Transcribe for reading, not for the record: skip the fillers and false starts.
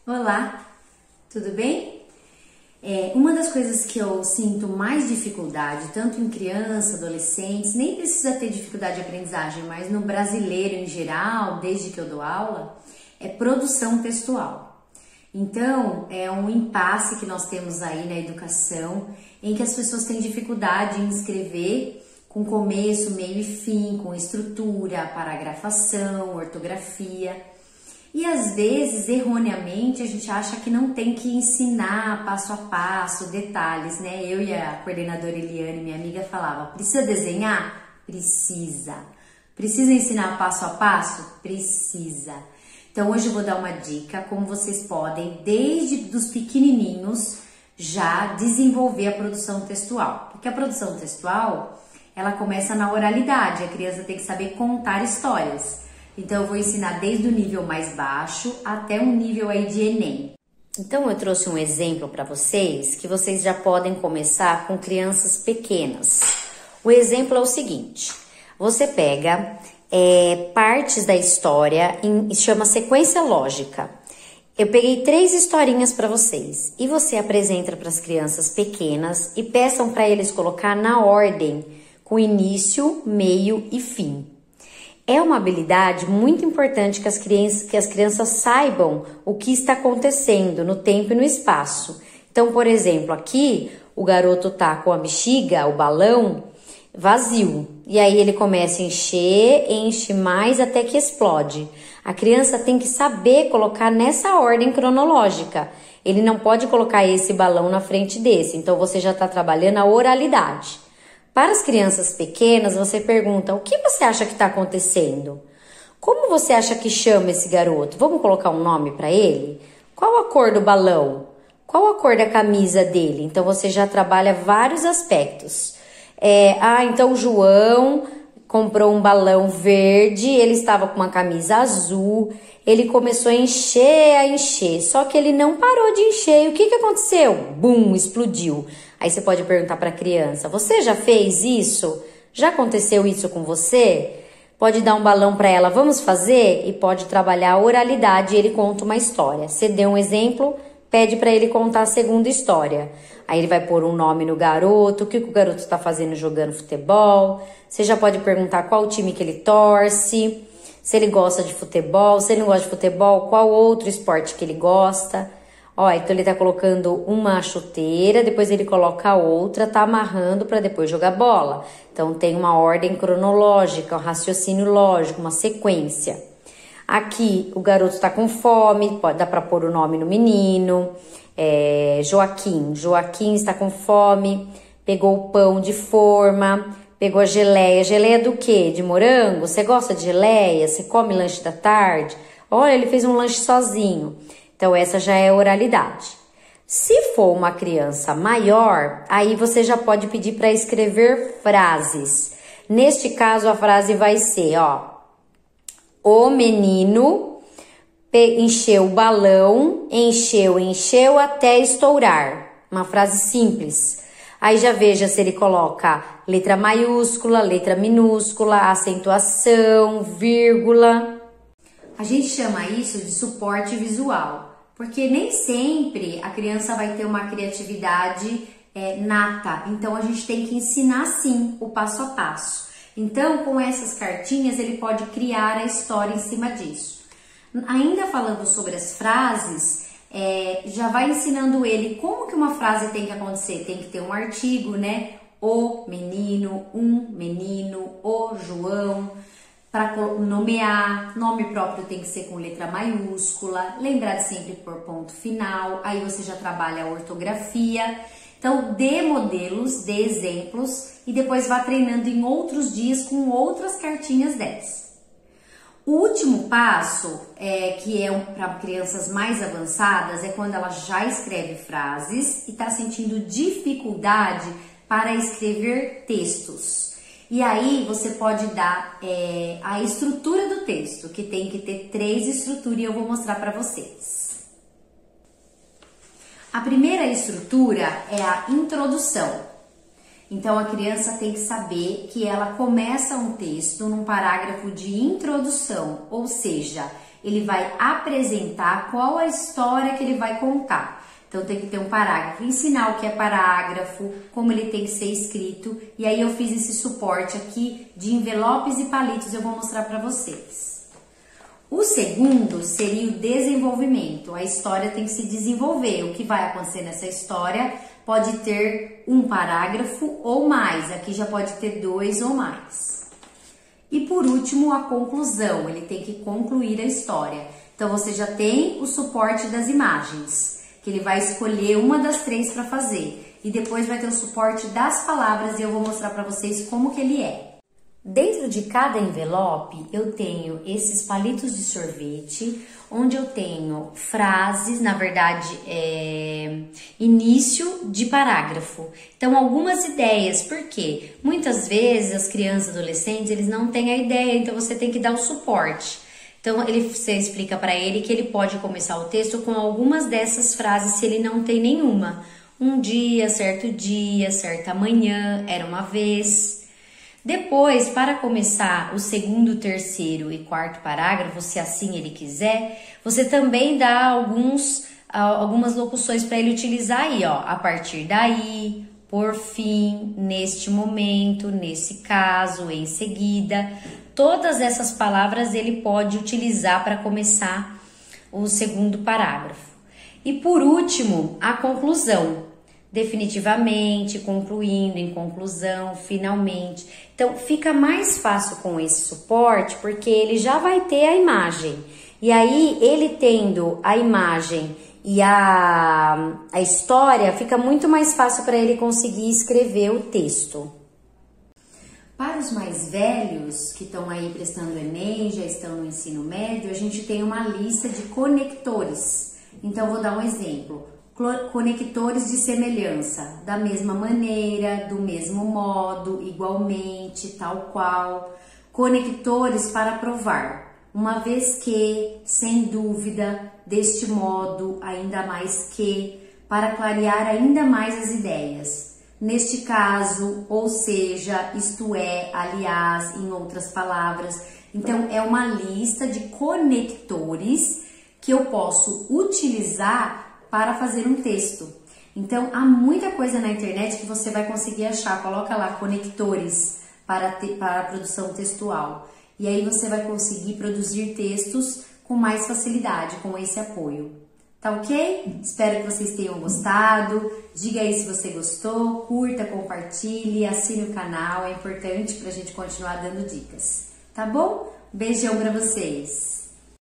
Olá, tudo bem? Uma das coisas que eu sinto mais dificuldade, tanto em crianças, adolescentes, nem precisa ter dificuldade de aprendizagem, mas no brasileiro em geral, desde que eu dou aula, é produção textual. Então, é um impasse que nós temos aí na educação, em que as pessoas têm dificuldade em escrever com começo, meio e fim, com estrutura, paragrafação, ortografia. E às vezes, erroneamente, a gente acha que não tem que ensinar passo a passo, detalhes, né? Eu e a coordenadora Eliane, minha amiga, falava, precisa desenhar? Precisa. Precisa ensinar passo a passo? Precisa. Então hoje eu vou dar uma dica como vocês podem, desde os pequenininhos, já desenvolver a produção textual. Porque a produção textual, ela começa na oralidade, a criança tem que saber contar histórias. Então eu vou ensinar desde o nível mais baixo até um nível aí de Enem. Então eu trouxe um exemplo para vocês que vocês já podem começar com crianças pequenas. O exemplo é o seguinte, você pega partes da história e chama sequência lógica. Eu peguei 3 historinhas para vocês e você apresenta para as crianças pequenas e peçam para eles colocar na ordem, com início, meio e fim. É uma habilidade muito importante que as crianças saibam o que está acontecendo no tempo e no espaço. Então, por exemplo, aqui o garoto tá com a bexiga, o balão, vazio. E aí ele começa a encher, enche mais até que explode. A criança tem que saber colocar nessa ordem cronológica. Ele não pode colocar esse balão na frente desse. Então, você já está trabalhando a oralidade. Para as crianças pequenas, você pergunta, o que você acha que está acontecendo? Como você acha que chama esse garoto? Vamos colocar um nome para ele? Qual a cor do balão? Qual a cor da camisa dele? Então, você já trabalha vários aspectos. Então o João comprou um balão verde, ele estava com uma camisa azul, ele começou a encher, só que ele não parou de encher. E o que aconteceu? Bum, explodiu. Aí você pode perguntar para a criança, você já fez isso? Já aconteceu isso com você? Pode dar um balão para ela, vamos fazer? E pode trabalhar a oralidade e ele conta uma história. Você deu um exemplo, pede para ele contar a segunda história. Aí ele vai pôr um nome no garoto, o que o garoto está fazendo jogando futebol. Você já pode perguntar qual time que ele torce, se ele gosta de futebol, se ele não gosta de futebol, qual outro esporte que ele gosta. Ó, então ele tá colocando uma chuteira, depois ele coloca outra, tá amarrando para depois jogar bola. Então tem uma ordem cronológica, um raciocínio lógico, uma sequência. Aqui o garoto tá com fome, dá para pôr o nome no menino. Joaquim está com fome, pegou o pão de forma, pegou a geleia. Geleia do quê? De morango? Você gosta de geleia? Você come lanche da tarde? Olha, ele fez um lanche sozinho. Então, essa já é oralidade. Se for uma criança maior, aí você já pode pedir para escrever frases. Neste caso, a frase vai ser, o menino encheu o balão, encheu até estourar. Uma frase simples. Aí já veja se ele coloca letra maiúscula, letra minúscula, acentuação, vírgula. A gente chama isso de suporte visual, porque nem sempre a criança vai ter uma criatividade nata, então a gente tem que ensinar sim o passo a passo. Então, com essas cartinhas, ele pode criar a história em cima disso. Ainda falando sobre as frases, já vai ensinando ele como que uma frase tem que acontecer, tem que ter um artigo, né? O menino, um menino, o João. Para nomear, nome próprio tem que ser com letra maiúscula, lembrar de sempre por ponto final, aí você já trabalha a ortografia. Então, dê modelos, dê exemplos e depois vá treinando em outros dias com outras cartinhas dessas. O último passo, que é para crianças mais avançadas, é quando ela já escreve frases e está sentindo dificuldade para escrever textos. E aí você pode dar a estrutura do texto, que tem que ter 3 estruturas e eu vou mostrar para vocês. A primeira estrutura é a introdução. Então, a criança tem que saber que ela começa um texto num parágrafo de introdução, ou seja, ele vai apresentar qual a história que ele vai contar. Então tem que ter um parágrafo, ensinar o que é parágrafo, como ele tem que ser escrito. E aí eu fiz esse suporte aqui de envelopes e palitos, eu vou mostrar para vocês. O segundo seria o desenvolvimento. A história tem que se desenvolver. O que vai acontecer nessa história pode ter um parágrafo ou mais. Aqui já pode ter 2 ou mais. E por último, a conclusão. Ele tem que concluir a história. Então você já tem o suporte das imagens, que ele vai escolher uma das 3 para fazer. E depois vai ter o suporte das palavras e eu vou mostrar para vocês como que ele é. Dentro de cada envelope eu tenho esses palitos de sorvete, onde eu tenho frases, na verdade, início de parágrafo. Então, algumas ideias, porque muitas vezes as crianças e adolescentes, eles não têm a ideia, então você tem que dar o suporte. Então, você explica para ele que ele pode começar o texto com algumas dessas frases se ele não tem nenhuma. Um dia, certa manhã, era uma vez. Depois, para começar o segundo, terceiro e quarto parágrafo, se assim ele quiser, você também dá algumas locuções para ele utilizar aí, ó. A partir daí, por fim, neste momento, nesse caso, em seguida. Todas essas palavras ele pode utilizar para começar o segundo parágrafo. E por último, a conclusão. Definitivamente, concluindo, em conclusão, finalmente. Então, fica mais fácil com esse suporte, porque ele já vai ter a imagem. E aí, ele tendo a imagem e a história, fica muito mais fácil para ele conseguir escrever o texto. Para os mais velhos, que estão aí prestando o Enem, já estão no ensino médio, a gente tem uma lista de conectores. Então, vou dar um exemplo. Conectores de semelhança, da mesma maneira, do mesmo modo, igualmente, tal qual. Conectores para provar, uma vez que, sem dúvida, deste modo, ainda mais que, para clarear ainda mais as ideias. Neste caso, ou seja, isto é, aliás, em outras palavras. Então, é uma lista de conectores que eu posso utilizar para fazer um texto. Então, há muita coisa na internet que você vai conseguir achar. Coloca lá conectores para a produção textual. E aí você vai conseguir produzir textos com mais facilidade, com esse apoio. Tá ok? Espero que vocês tenham gostado. Diga aí se você gostou, curta, compartilhe, assine o canal. É importante para a gente continuar dando dicas. Tá bom? Beijão para vocês!